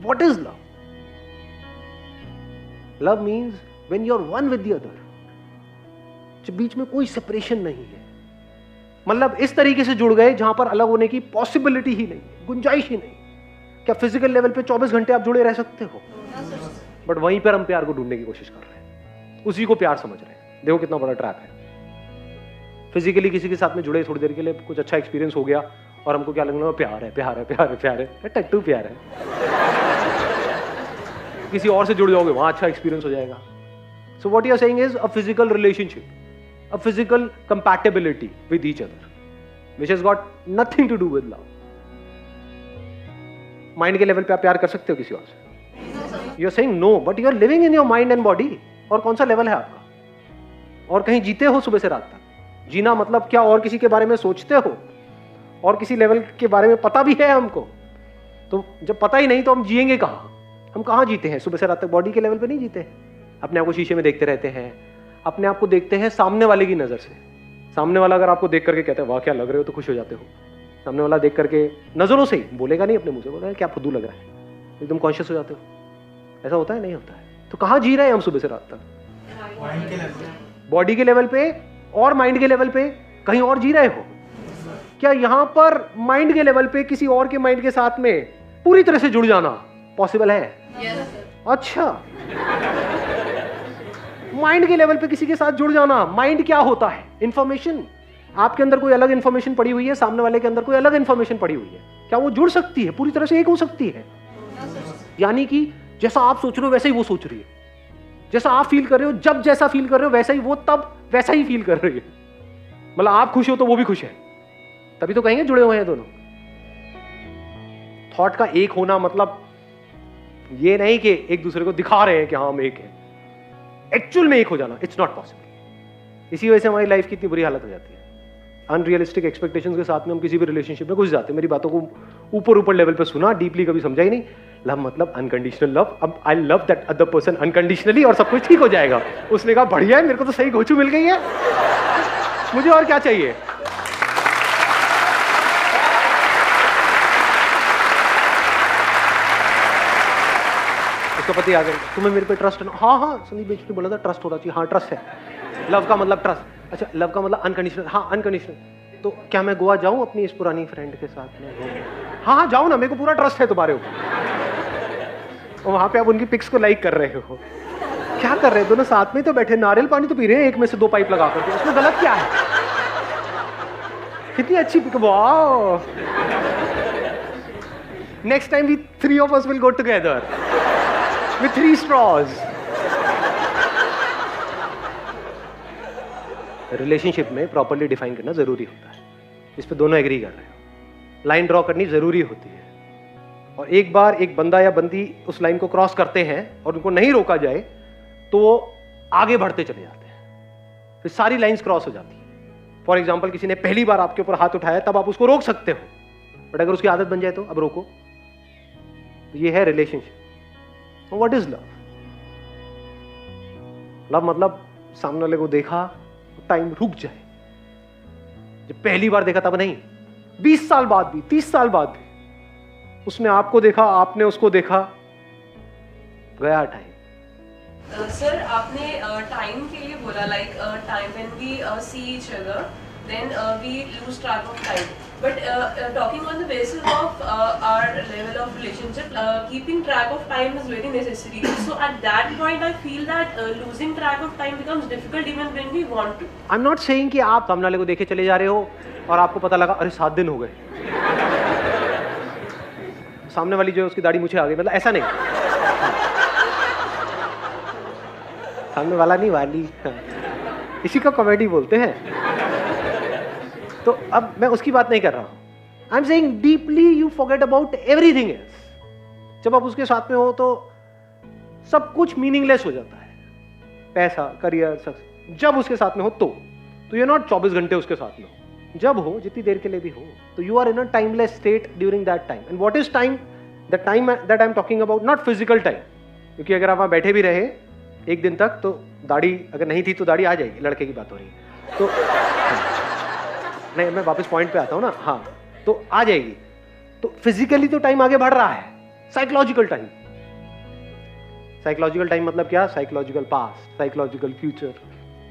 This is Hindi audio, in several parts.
What is love? Love means when you are one with the other, जब बीच में कोई सेपरेशन नहीं है, मतलब इस तरीके से जुड़ गए जहां पर अलग होने की पॉसिबिलिटी ही नहीं है, गुंजाइश ही नहीं। क्या फिजिकल लेवल पे 24 घंटे आप जुड़े रह सकते हो? बट वहीं पर हम प्यार को ढूंढने की कोशिश कर रहे हैं, उसी को प्यार समझ रहे हैं। देखो कितना बड़ा ट्रैप है। फिजिकली किसी के साथ में जुड़े, थोड़ी देर के लिए कुछ अच्छा एक्सपीरियंस हो गया और हमको क्या लगने लगा, प्यार है प्यार है प्यार है प्यार है, टट्टू प्यार है। किसी और से जुड़ जाओगे, वहां अच्छा एक्सपीरियंस हो जाएगा। So what you are saying is a physical relationship, a physical compatibility with each other, which has got nothing to do with love. Mind के लेवल पे आप प्यार कर सकते हो किसी और से? You are saying no, but you are living in your mind and body. और कौन सा लेवल है आपका? और कहीं जीते हो सुबह से रात तक? जीना मतलब क्या? और किसी के बारे में सोचते हो? और किसी लेवल के बारे में पता भी है हमको? तो जब पता ही नहीं तो हम जिएंगे कहाँ? हम कहाँ जीते हैं सुबह से रात तक? बॉडी के लेवल पे नहीं जीते। अपने आप को शीशे में देखते रहते हैं, अपने आप को देखते हैं सामने वाले की नजर से। सामने वाला अगर आपको देख करके कहता है वाह क्या लग रहे हो, तो खुश हो जाते हो। सामने वाला देख करके नजरों से ही, बोलेगा नहीं, अपने मुंह से बोलेगा क्या फुद्दू लग रहा है, एकदम कॉन्शियस हो जाते हो। ऐसा होता है? नहीं होता है। तो कहाँ जी रहे हैं हम सुबह से रात तक? बॉडी के लेवल पे और माइंड के लेवल पे कहीं और जी रहे हो क्या? यहां पर माइंड के लेवल पे किसी और के माइंड के साथ में पूरी तरह से जुड़ जाना पॉसिबल है? अच्छा, माइंड के लेवल पे किसी के साथ जुड़ जाना। माइंड क्या होता है? इंफॉर्मेशन। आपके अंदर कोई अलग इंफॉर्मेशन पड़ी हुई है, सामने वाले के अंदर कोई अलग इंफॉर्मेशन पड़ी हुई है, क्या वो जुड़ सकती है? पूरी तरह से एक हो सकती है? यानी कि जैसा आप सोच रहे हो वैसे ही वो सोच रही है, जैसा आप फील कर रहे हो जब जैसा फील कर रहे हो वैसा ही वो तब वैसा ही फील कर रही है। मतलब आप खुश हो तो वो भी खुश है, तभी तो कहेंगे जुड़े हुए हैं दोनों। थॉट का एक होना मतलब ये नहीं कि एक दूसरे को दिखा रहे हैं कि हाँ हम एक हैं, एक्चुअल में एक हो जाना इट्स नॉट पॉसिबल। इसी वजह से हमारी लाइफ की इतनी बुरी हालत हो जाती है। अनरियलिस्टिक एक्सपेक्टेशंस के साथ में हम किसी भी रिलेशनशिप में घुस जाते हैं। मेरी बातों को ऊपर लेवल पे सुना, डीपली कभी समझा ही नहीं। लव मतलब अनकंडीशनल लव। अब I love that other person unconditionally और सब कुछ ठीक हो जाएगा। उसने कहा बढ़िया है, मेरे को तो सही घोचू मिल गई है, मुझे और क्या चाहिए। उसका पति आ गया, तुम्हें मेरे पे ट्रस्ट है ना? हाँ हाँ, संदीप बेच ने बोला था ट्रस्ट होना चाहिए। हाँ ट्रस्ट है। लव का मतलब ट्रस्ट। अच्छा, लव का मतलब अनकंडीशनल। हाँ अनकंडीशनल। तो क्या मैं गोवा जाऊं अपनी इस पुरानी फ्रेंड के साथ में? हाँ हाँ जाओ ना, मेरे को पूरा ट्रस्ट है तुम्हारे ऊपर। और वहां पे आप उनकी पिक्स को लाइक कर रहे हो। क्या कर रहे हैं दोनों? साथ में तो बैठे, नारियल पानी तो पी रहे हैं एक में से 2 पाइप लगा करके। उसमें गलत क्या है? कितनी अच्छी पिक। वाह, next time we 3 of us will go together with 3 straws. Relationship में प्रॉपर्ली डिफाइन करना जरूरी होता है, इस पे दोनों एग्री कर रहे हो। लाइन ड्रॉ करनी जरूरी होती है, और एक बार एक बंदा या बंदी उस लाइन को क्रॉस करते हैं और उनको नहीं रोका जाए तो वो आगे बढ़ते चले जाते हैं, फिर सारी लाइंस क्रॉस हो जाती है। फॉर एग्जाम्पल, किसी ने पहली बार आपके ऊपर हाथ उठाया तब आप उसको रोक सकते हो, बट अगर उसकी आदत बन जाए तो अब रोको। तो ये है relationship. What is love? Love मतलब सामने वाले को देखा, टाइम रुक जाए। जब पहली बार देखा तब नहीं, 20 साल बाद भी, 30 साल बाद भी, उसने आपको देखा, आपने उसको देखा, गया टाइम। सर आपने टाइम के लिए बोला, like time when we see each other then we lose track of time, but talking on the basis of our level of relationship, keeping track of time is very necessary. So at that point I feel that losing track of time becomes difficult even when we want to. I am not saying कि आप सामने वाले को देखे चले जा रहे हो और आपको पता लगा अरे 7 दिन हो गए, सामने वाली जो है उसकी दाढ़ी मुझे आ गई, मतलब ऐसा नहीं। सामने वाला नहीं, वाली, इसी का कॉमेडी बोलते हैं। तो अब मैं उसकी बात नहीं कर रहा हूं। I am saying deeply you forget about everything else. जब आप उसके साथ में हो तो सब कुछ मीनिंगलेस हो जाता है, पैसा, करियर, सक्सेस। जब उसके साथ में हो तो यू आर नॉट 24 घंटे उसके साथ में हो, जब हो, जितनी देर के लिए भी हो, तो you are in a timeless state during that time. And what is time? The time that I am talking about, not physical time, क्योंकि अगर आप वहां बैठे भी रहे एक दिन तक तो दाढ़ी अगर नहीं थी तो दाढ़ी आ जाएगी, लड़के की बात हो रही है तो नहीं, मैं वापस पॉइंट पे आता हूं ना। हाँ, तो आ जाएगी। तो फिजिकली तो टाइम आगे बढ़ रहा है, साइकोलॉजिकल टाइम। साइकोलॉजिकल टाइम मतलब क्या? Psychological past, psychological future,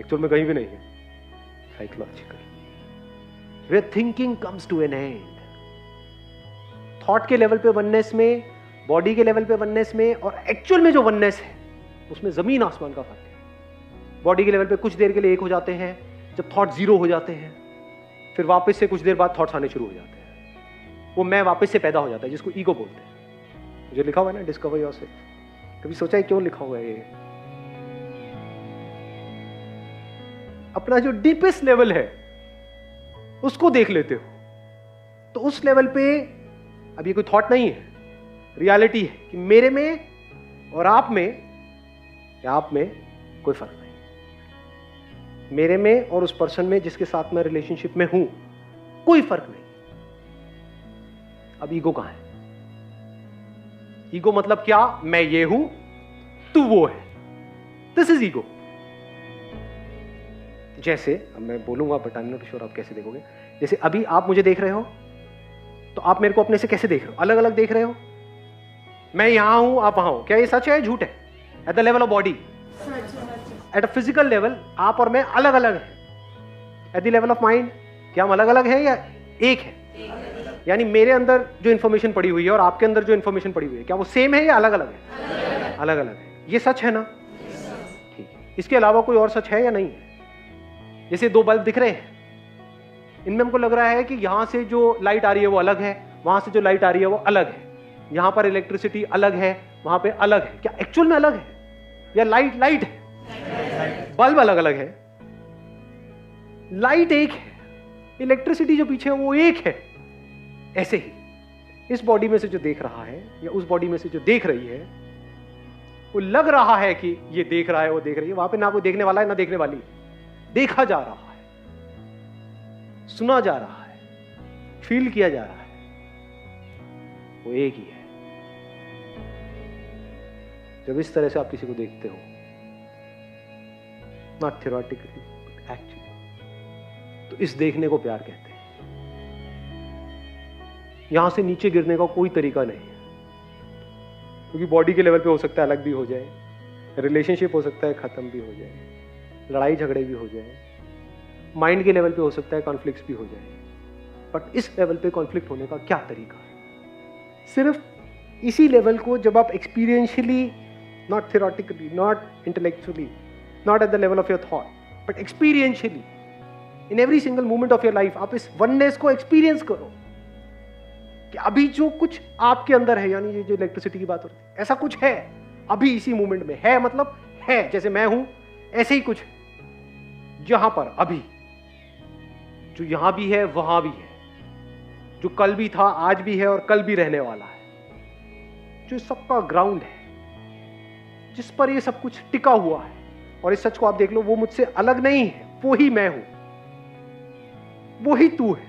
actual में कहीं भी नहीं है। Psychological, where thinking comes to an end. Thought के लेवल पे वननेस में, बॉडी के लेवल पे वननेस में, और एक्चुअल में जो वननेस है उसमें जमीन आसमान का फर्क है। बॉडी के लेवल पे कुछ देर के लिए एक हो जाते हैं, जब थॉट जीरो हो जाते हैं, फिर वापस से कुछ देर बाद थॉट्स आने शुरू हो जाते हैं। वो मैं वापस से पैदा हो जाता है, जिसको ईगो बोलते हैं। जो लिखा हुआ है ना, डिस्कवर योरसेल्फ, कभी सोचा है क्यों लिखा हुआ है ये? अपना जो डीपेस्ट लेवल है उसको देख लेते हो, तो उस लेवल पे अब ये कोई थॉट नहीं है, रियलिटी है कि मेरे में और आप में, या आप में कोई फर्क नहीं। मेरे में और उस पर्सन में जिसके साथ मैं रिलेशनशिप में हूं, कोई फर्क नहीं। अब ईगो कहां है? ईगो मतलब क्या? मैं ये हूं, तू वो है। This is ego. जैसे अब मैं बोलूंगा, but I am not sure आप कैसे देखोगे। जैसे अभी आप मुझे देख रहे हो, तो आप मेरे को अपने से कैसे देख रहे हो? अलग अलग देख रहे हो। मैं यहां हूं, आप वहां हो। क्या ये सच है, झूठ है? At the level of body, at a physical level आप और मैं अलग अलग हैं। At the level of mind, क्या हम अलग अलग हैं या एक है? यानी मेरे अंदर जो इंफॉर्मेशन पड़ी हुई है और आपके अंदर जो इंफॉर्मेशन पड़ी हुई है, क्या वो सेम है या अलग अलग है? अलग अलग है। ये सच है ना? ठीक है। इसके अलावा कोई और सच है या नहीं है? जैसे दो बल्ब दिख रहे हैं, इनमें हमको लग रहा है कि यहां से जो लाइट आ रही है वो अलग है, वहां से जो लाइट आ रही है वो अलग है, यहां पर इलेक्ट्रिसिटी अलग है, वहां पे अलग है। क्या एक्चुअल में अलग है या लाइट लाइट है? बल्ब अलग अलग है, लाइट एक है, इलेक्ट्रिसिटी जो पीछे है वो एक है। ऐसे ही इस बॉडी में से जो देख रहा है या उस बॉडी में से जो देख रही है, वो लग रहा है कि ये देख रहा है, वो देख रही है। वहां पे ना कोई देखने वाला है ना देखने वाली है। देखा जा रहा है, सुना जा रहा है, फील किया जा रहा है, वो एक ही है। जब इस तरह से आप किसी को देखते हो, नॉट थियोरेटिकली बट एक्चुअली, तो इस देखने को प्यार कहते हैं। यहां से नीचे गिरने का कोई तरीका नहीं है, क्योंकि बॉडी के लेवल पे हो सकता है अलग भी हो जाए, रिलेशनशिप हो सकता है खत्म भी हो जाए, लड़ाई झगड़े भी हो जाए, माइंड के लेवल पे हो सकता है कॉन्फ्लिक्ट्स भी हो जाए, बट इस लेवल पे कॉन्फ्लिक्ट होने का क्या तरीका है? सिर्फ इसी लेवल को जब आप experientially, not theoretically, not intellectually, not at the level of your thought, but experientially in every single moment of your life, आप इस वननेस को एक्सपीरियंस करो कि अभी जो कुछ आपके अंदर है, यानी ये जो इलेक्ट्रिसिटी की बात हो रही है, ऐसा कुछ है अभी इसी मोमेंट में है। मतलब है, जैसे मैं हूं ऐसे ही कुछ यहां पर अभी, जो यहां भी है वहां भी है, जो कल भी था आज भी है और कल भी रहने वाला है, जो सबका ग्राउंड है, जिस पर ये सब कुछ टिका हुआ है। और इस सच को आप देख लो, वो मुझसे अलग नहीं है, वो ही मैं हूं, वो ही तू है।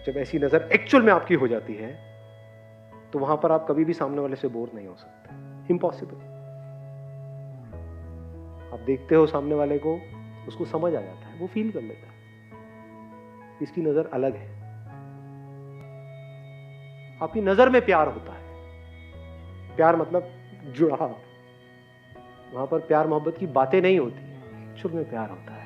जब ऐसी नजर एक्चुअल में आपकी हो जाती है, तो वहां पर आप कभी भी सामने वाले से बोर नहीं हो सकते। इम्पॉसिबल। आप देखते हो सामने वाले को, उसको समझ आ जाता है, वो फील कर लेता है, इसकी नजर अलग है। आपकी नजर में प्यार होता है। प्यार मतलब जुड़ाव। वहां पर प्यार मोहब्बत की बातें नहीं होती है, एक्चुअल में प्यार होता है।